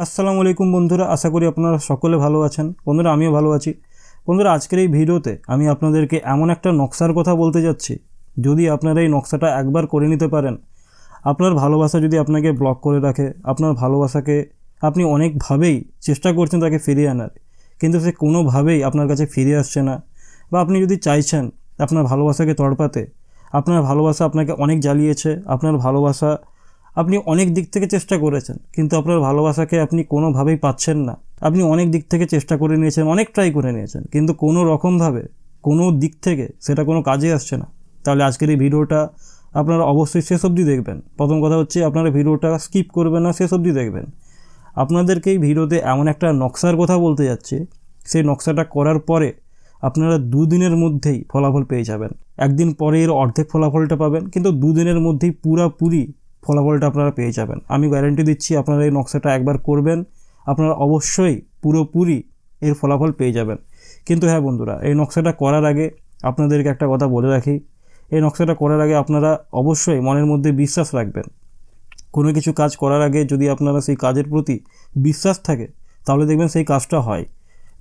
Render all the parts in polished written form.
আসসালামু আলাইকুম বন্ধুরা, আশা করি আপনারা সকলে ভালো আছেন। বন্ধুরা, আমিও ভালো আছি। বন্ধুরা, আজকের এই ভিডিওতে আমি আপনাদেরকে এমন একটা নকশার কথা বলতে যাচ্ছি, যদি আপনারা এই নকশাটা একবার করে নিতে পারেন, আপনার ভালোবাসা যদি আপনাকে ব্লক করে রাখে, আপনার ভালোবাসাকে আপনি অনেকভাবেই চেষ্টা করছেন তাকে ফিরিয়ে আনার, কিন্তু সে কোনোভাবেই আপনার কাছে ফিরে আসছে না, বা আপনি যদি চাইছেন আপনার ভালোবাসাকে তড়পাতে, আপনার ভালোবাসা আপনাকে অনেক জ্বালিয়েছে, আপনার ভালোবাসা আপনি অনেক দিক থেকে চেষ্টা করেছেন, কিন্তু আপনার ভালোবাসাকে আপনি কোনোভাবেই পাচ্ছেন না। আপনি অনেক দিক থেকে চেষ্টা করে নিয়েছেন, অনেক ট্রাই করে নিয়েছেন, কিন্তু কোনো রকমভাবে কোনো দিক থেকে সেটা কোনো কাজে আসছে না। তাহলে আজকের এই ভিডিওটা আপনারা অবশ্যই শেষ অবধি দেখবেন। প্রথম কথা হচ্ছে, আপনারা ভিডিওটা স্কিপ করবেন না, শেষ অবধি দেখবেন। আপনাদেরকে এই ভিডিওতে এমন একটা নকশার কথা বলতে যাচ্ছি, সেই নকশাটা করার পরে আপনারা দুদিনের মধ্যেই ফলাফল পেয়ে যাবেন। একদিন পরে এর অর্ধেক ফলাফলটা পাবেন, কিন্তু দুদিনের মধ্যেই পুরোপুরি ফলাফলটা আপনারা পেয়ে যাবেন। আমি গ্যারান্টি দিচ্ছি, আপনারা এই নকশাটা একবার করবেন, আপনারা অবশ্যই পুরোপুরি এর ফলাফল পেয়ে যাবেন। কিন্তু হ্যাঁ বন্ধুরা, এই নকশাটা করার আগে আপনাদেরকে একটা কথা বলে রাখি। এই নকশাটা করার আগে আপনারা অবশ্যই মনের মধ্যে বিশ্বাস রাখবেন। কোনো কিছু কাজ করার আগে যদি আপনারা সেই কাজের প্রতি বিশ্বাস থাকে, তাহলে দেখবেন সেই কাজটা হয়।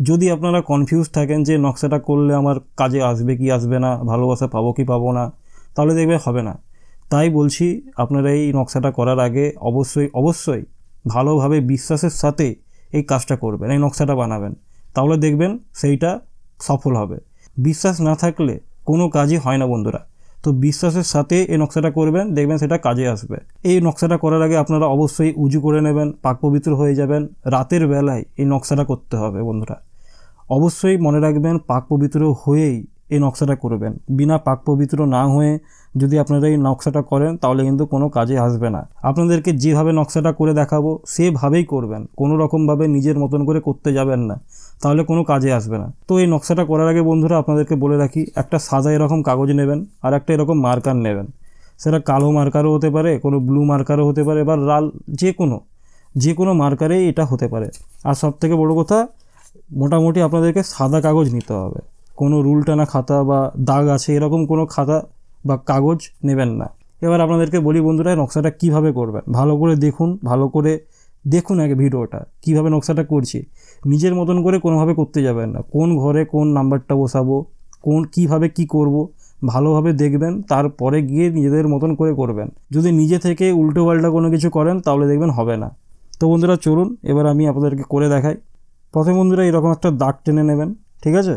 যদি আপনারা কনফিউজ থাকেন যে নকশাটা করলে আমার কাজে আসবে কি আসবে না, ভালোবাসা পাবো কি পাবো না, তাহলে দেখবে হবে না। তাই বলছি, আপনারা এই নকশাটা করার আগে অবশ্যই ভালোভাবে বিশ্বাসের সাথে এই কাজটা করবেন, এই নকশাটা বানাবেন, তাহলে দেখবেন সেইটা সফল হবে। বিশ্বাস না থাকলে কোনো কাজই হয় না বন্ধুরা। তো বিশ্বাসের সাথে এই নকশাটা করবেন, দেখবেন সেটা কাজে আসবে। এই নকশাটা করার আগে আপনারা অবশ্যই উজু করে নেবেন, পাক পবিত্র হয়ে যাবেন। রাতের বেলায় এই নকশাটা করতে হবে বন্ধুরা। অবশ্যই মনে রাখবেন, পাক পবিত্র হয়েই এই নকশাটা করবেন। বিনা পাক পবিত্র না হয়ে যদি আপনারা এই নকশাটা করেন, তাহলে কিন্তু কোনো কাজে আসবে না। আপনাদেরকে যেভাবে নকশাটা করে দেখাবো সেভাবেই করবেন, কোনো রকমভাবে নিজের মতন করে করতে যাবেন না, তাহলে কোনো কাজে আসবে না। তো এই নকশাটা করার আগে বন্ধুরা আপনাদেরকে বলে রাখি, একটা সাদা এরকম কাগজ নেবেন, আর একটা এরকম মার্কার নেবেন। সেটা কালো মার্কারও হতে পারে, কোনো ব্লু মার্কারও হতে পারে, বা লাল, যে কোনো মার্কারেই এটা হতে পারে। আর সবথেকে বড় কথা, মোটামুটি আপনাদেরকে সাদা কাগজ নিতে হবে। কোনো রুল টানা খাতা বা দাগ আছে এরকম কোনো খাতা বা কাগজ নেবেন না। এবার আপনাদেরকে বলি বন্ধুরা, নকশাটা কিভাবে করবেন। ভালো করে দেখুন আগে ভিডিওটা, কিভাবে নকশাটা করছি। নিজের মতন করে কোনোভাবে করতে যাবেন না। কোন ঘরে কোন নাম্বারটা বসাবো, কিভাবে কি করব, ভালোভাবে দেখবেন, তারপরে গিয়ে নিজেদের মতন করে করবেন। যদি নিজে থেকে উল্টো পাল্টা কোনো কিছু করেন, তাহলে দেখবেন হবে না। তো বন্ধুরা চলুন, এবার আমি আপনাদেরকে করে দেখাই। প্রথমে বন্ধুরা এরকম একটা দাগ টেনে নেবেন, ঠিক আছে।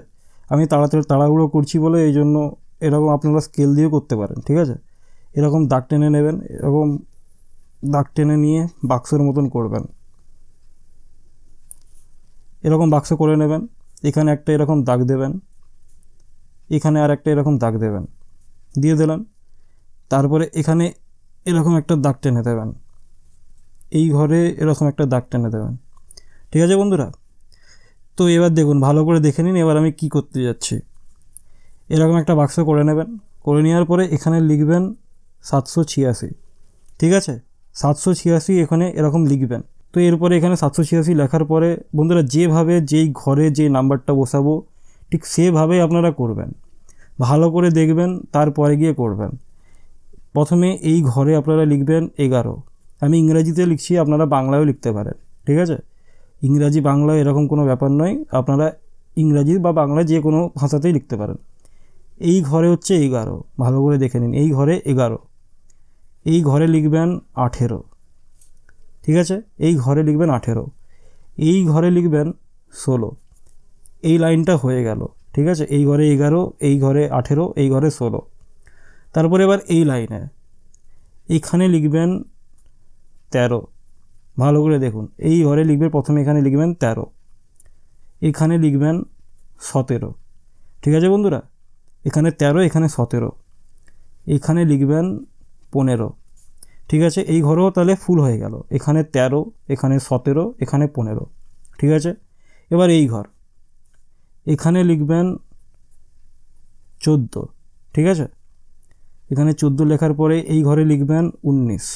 আমি তাড়াহুড়ো করছি বলে এই জন্য এরকম আপনারা স্কেল দিয়ে করতে পারেন, ঠিক আছে। এরকম দাগ টেনে নেবেন, এরকম দাগ টেনে নিয়ে বাক্সের মতন করবেন। এরকম বাক্স করে নেবেন। এখানে একটা এরকম দাগ দেবেন, এখানে আর একটা এরকম দাগ দেবেন, দিয়ে দিলেন। তারপরে এখানে এরকম একটা দাগ টেনে দেবেন, এই ঘরে এরকম একটা দাগ টেনে দেবেন, ঠিক আছে বন্ধুরা। তো এবার দেখুন, ভালো করে দেখে নিন এবার আমি কি করতে যাচ্ছি। এরকম একটা বাক্স করে নেবেন, করে নেওয়ার পরে এখানে লিখবেন 786, ঠিক আছে। 786 এখানে এরকম লিখবেন। তো এরপরে এখানে 786 লেখার পরে বন্ধুরা যেভাবে যেই ঘরে যেই নাম্বারটা বসাবো ঠিক সেভাবেই আপনারা করবেন। ভালো করে দেখবেন, তারপরে গিয়ে করবেন। প্রথমে এই ঘরে আপনারা লিখবেন 11। আমি ইংরেজিতে লিখছি, আপনারা বাংলায়ও লিখতে পারেন, ঠিক আছে। ইংরাজি বাংলা এরকম কোনো ব্যাপার নয়, আপনারা ইংরাজি বা বাংলা যে কোনো ভাষাতেই লিখতে পারেন। এই ঘরে হচ্ছে 11, ভালো করে দেখে নিন। এই ঘরে 11, এই ঘরে লিখবেন 18, ঠিক আছে। এই ঘরে লিখবেন 18, এই ঘরে লিখবেন 16। এই লাইনটা হয়ে গেল, ঠিক আছে। এই ঘরে 11, এই ঘরে 18, এই ঘরে 16। তারপরে এবার এই লাইনে এখানে লিখবেন 13, ভালো করে দেখুন। এই ঘরে লিখবেন, প্রথমে এখানে লিখবেন 13, এখানে লিখবেন 17, ঠিক আছে বন্ধুরা। এখানে 13, এখানে 17, এখানে লিখবেন 15, ঠিক আছে। এই ঘরেও তাহলে ফুল হয়ে গেল। এখানে 13, এখানে 17, এখানে 15, ঠিক আছে। এবার এই ঘর, এখানে লিখবেন 14, ঠিক আছে। এখানে 14 লেখার পরে এই ঘরে লিখবেন 19,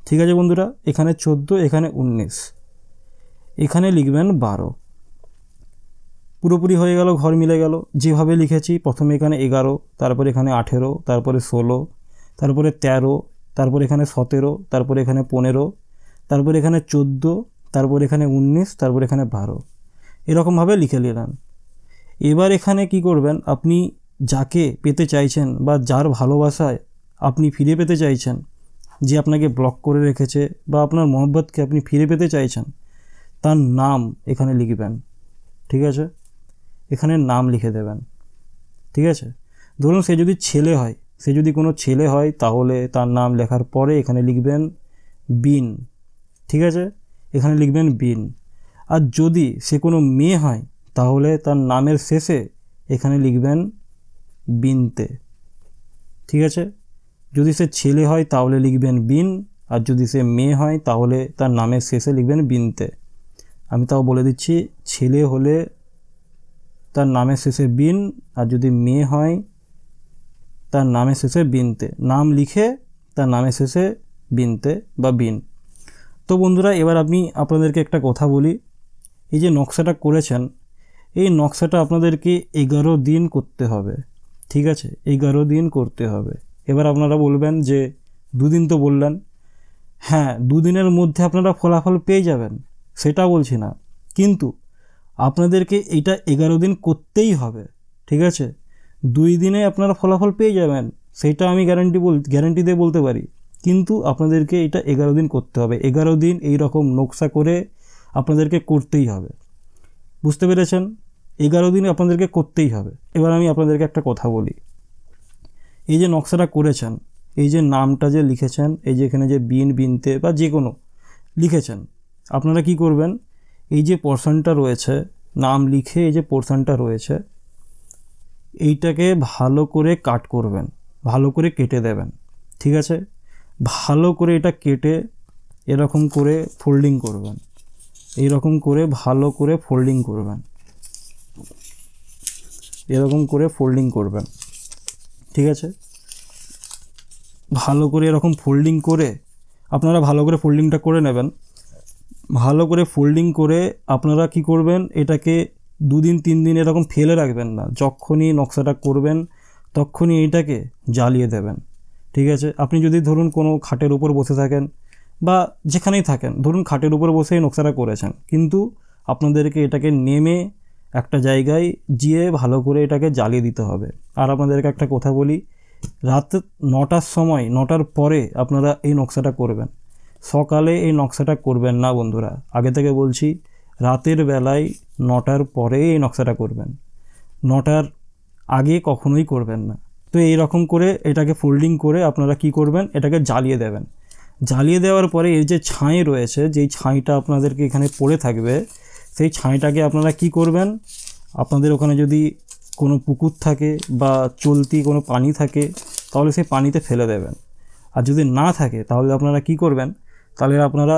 ঠিক আছে বন্ধুরা। এখানে 14, এখানে 19, এখানে লিখবেন 12। পুরোপুরি হয়ে গেল, ঘর মিলে গেল। যেভাবে লিখেছি, প্রথমে এখানে 11, তারপরে এখানে 18, তারপরে 16, তারপরে 13, তারপরে এখানে 17, তারপরে এখানে 15, তারপরে এখানে 14, তারপর এখানে 19, তারপর এখানে 12, এরকমভাবে লিখে নিলেন। এবার এখানে কি করবেন, আপনি যাকে পেতে চাইছেন বা যার ভালোবাসায় আপনি ফিরে পেতে চাইছেন, যে আপনাকে ব্লক করে রেখেছে বা আপনার মহব্বতকে আপনি ফিরে পেতে চাইছেন, তার নাম এখানে লিখবেন। ঠিক আছে, এখানে নাম লিখে দেবেন। ঠিক আছে, ধরুন সে যদি ছেলে হয়, সে যদি কোনো ছেলে হয় তাহলে তার নাম লেখার পরে এখানে লিখবেন বিন। ঠিক আছে, এখানে লিখবেন বিন। আর যদি সে কোনো মেয়ে হয় তাহলে তার নামের শেষে এখানে লিখবেন বিনতে। ঠিক আছে, যদি সে ছেলে হয় তাহলে লিখবেন বিন, আর যদি সে মেয়ে হয় তাহলে তার নামের শেষে লিখবেন বিনতে। আমি তাও বলে দিচ্ছি, ছেলে হলে তার নামের শেষে বিন, আর যদি মেয়ে হয় তার নামের শেষে বিনতে। নাম লিখে তার নামের শেষে বিনতে বা বিন। তো বন্ধুরা, এবার আমি আপনাদেরকে একটা কথা বলি, এই যে নকশাটা করেছেন, এই নকশাটা আপনাদেরকে 11 দিন করতে হবে। ঠিক আছে, 11 দিন করতে হবে। এবার আপনারা বলবেন যে 2 দিন তো বললেন। হ্যাঁ, 2 দিনের মধ্যে আপনারা ফলাফল পেয়ে যাবেন, সেটা বলছি না, কিন্তু আপনাদেরকে এটা 11 দিন করতেই হবে। ঠিক আছে, 2 দিনে আপনারা ফলাফল পেয়ে যাবেন, সেটা আমি গ্যারান্টি দিয়ে বলতে পারি, কিন্তু আপনাদেরকে এটা 11 দিন করতে হবে। 11 দিন এই রকম নকশা করে আপনাদেরকে করতেই হবে। বুঝতে পেরেছেন? 11 দিন আপনাদেরকে করতেই হবে। এবার আমি আপনাদেরকে একটা কথা বলি, এই যে নকশাটা করেছেন, এই যে নামটা যে লিখেছেন, এই যে এখানে যে বিন, বিনতে বা যে কোনো লিখেছেন, আপনারা কি করবেন, এই যে পোরশনটা রয়েছে, নাম লিখে এই যে পোরশনটা রয়েছে, এইটাকে ভালো করে কাট করবেন, ভালো করে কেটে দেবেন। ঠিক আছে, ভালো করে এটা কেটে এরকম করে ফোল্ডিং করবেন, এইরকম করে ভালো করে ফোল্ডিং করবেন, এরকম করে ফোল্ডিং করবেন। ঠিক আছে, ভালো করে এরকম ফোল্ডিং করে আপনারা ভালো করে ফোল্ডিংটা করে নেবেন। ভালো করে ফোল্ডিং করে আপনারা কি করবেন, এটাকে 2 দিন 3 দিন এরকম ফেলে রাখবেন না, যখনই নকশাটা করবেন তখনই এইটাকে জ্বালিয়ে দেবেন। ঠিক আছে, আপনি যদি ধরুন কোনো খাটের উপর বসে থাকেন বা যেখানেই থাকেন, ধরুন খাটের উপর বসেই নকশাটা করেছেন, কিন্তু আপনাদেরকে এটাকে নেমে একটা জায়গায় গিয়ে ভালো করে এটাকে জ্বালিয়ে দিতে হবে। আর আপনাদেরকে একটা কথা বলি, রাত 9টার সময়, 9টার পরে আপনারা এই নকশাটা করবেন, সকালে এই নকশাটা করবেন না বন্ধুরা। আগে থেকে বলছি, রাতের বেলায় 9টার পরে এই নকশাটা করবেন, 9টার আগে কখনোই করবেন না। তো এই রকম করে এটাকে ফোল্ডিং করে আপনারা কি করবেন, এটাকে জ্বালিয়ে দেবেন। জ্বালিয়ে দেওয়ার পরে এই যে ছাই রয়েছে, যেই ছাইটা আপনাদেরকে এখানে পড়ে থাকবে, সেই ছাইটাকে আপনারা কি করবেন, আপনাদের ওখানে যদি কোনো পুকুর থাকে বা চলতি কোনো পানি থাকে তাহলে সেই পানিতে ফেলে দেবেন। আর যদি না থাকে তাহলে আপনারা কি করবেন, তাহলে আপনারা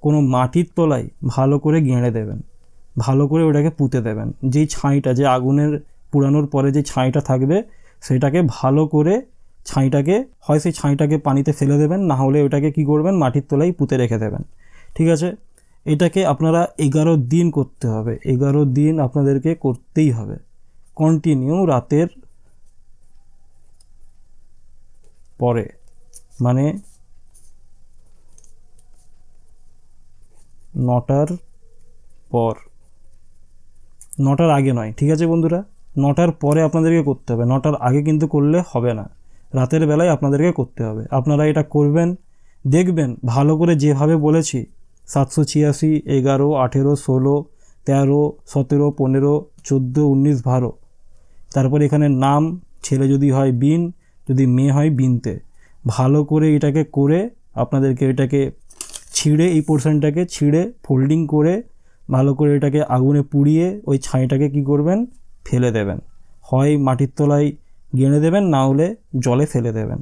কোনো মাটির তলায় ভালো করে গেঁড়ে দেবেন, ভালো করে ওটাকে পুঁতে দেবেন। যেই ছাইটা, যে আগুনের পুড়ানোর পরে যে ছাইটা থাকবে, সেটাকে ভালো করে ছাইটাকে, হয় সেই ছাইটাকে পানিতে ফেলে দেবেন, না হলে ওটাকে কি করবেন, মাটির তলায় পুঁতে রেখে দেবেন। ঠিক আছে, এটাকে আপনারা 11 দিন করতে হবে। 11 দিন আপনাদেরকে করতেই হবে কন্টিনিউ, রাতের পরে, মানে 9টার পর, 9টার আগে নয়। ঠিক আছে বন্ধুরা, 9টার পরে আপনাদেরকে করতে হবে, 9টার আগে কিন্তু করলে হবে না, রাতের বেলায় আপনাদেরকে করতে হবে। আপনারা এটা করবেন, দেখবেন ভালো করে যেভাবে বলেছি, 786, 11, 18, 16, 13, 17, 15, 14, 19, 12, তারপর এখানে নাম, ছেলে যদি হয় বিন, যদি মেয়ে হয় বিনতে। ভালো করে এটাকে করে আপনাদেরকে এটাকে ছিঁড়ে, এই পোর্শনটাকে ছিঁড়ে ফোল্ডিং করে ভালো করে এটাকে আগুনে পুড়িয়ে ওই ছাইটাকে কি করবেন, ফেলে দেবেন। হয় মাটির তলায় গেঁড়ে দেবেন, না হলে জলে ফেলে দেবেন।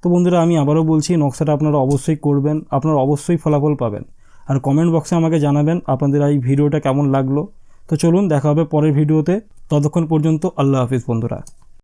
তো বন্ধুরা, আমি আবারও বলছি, নকশাটা আপনারা অবশ্যই করবেন, আপনারা অবশ্যই ফলাফল পাবেন। আর কমেন্ট বক্সে আমাকে জানাবেন আপনাদের এই ভিডিওটা কেমন লাগলো। তো চলুন, দেখা হবে পরের ভিডিওতে। ততক্ষণ পর্যন্ত আল্লাহ হাফিজ বন্ধুরা।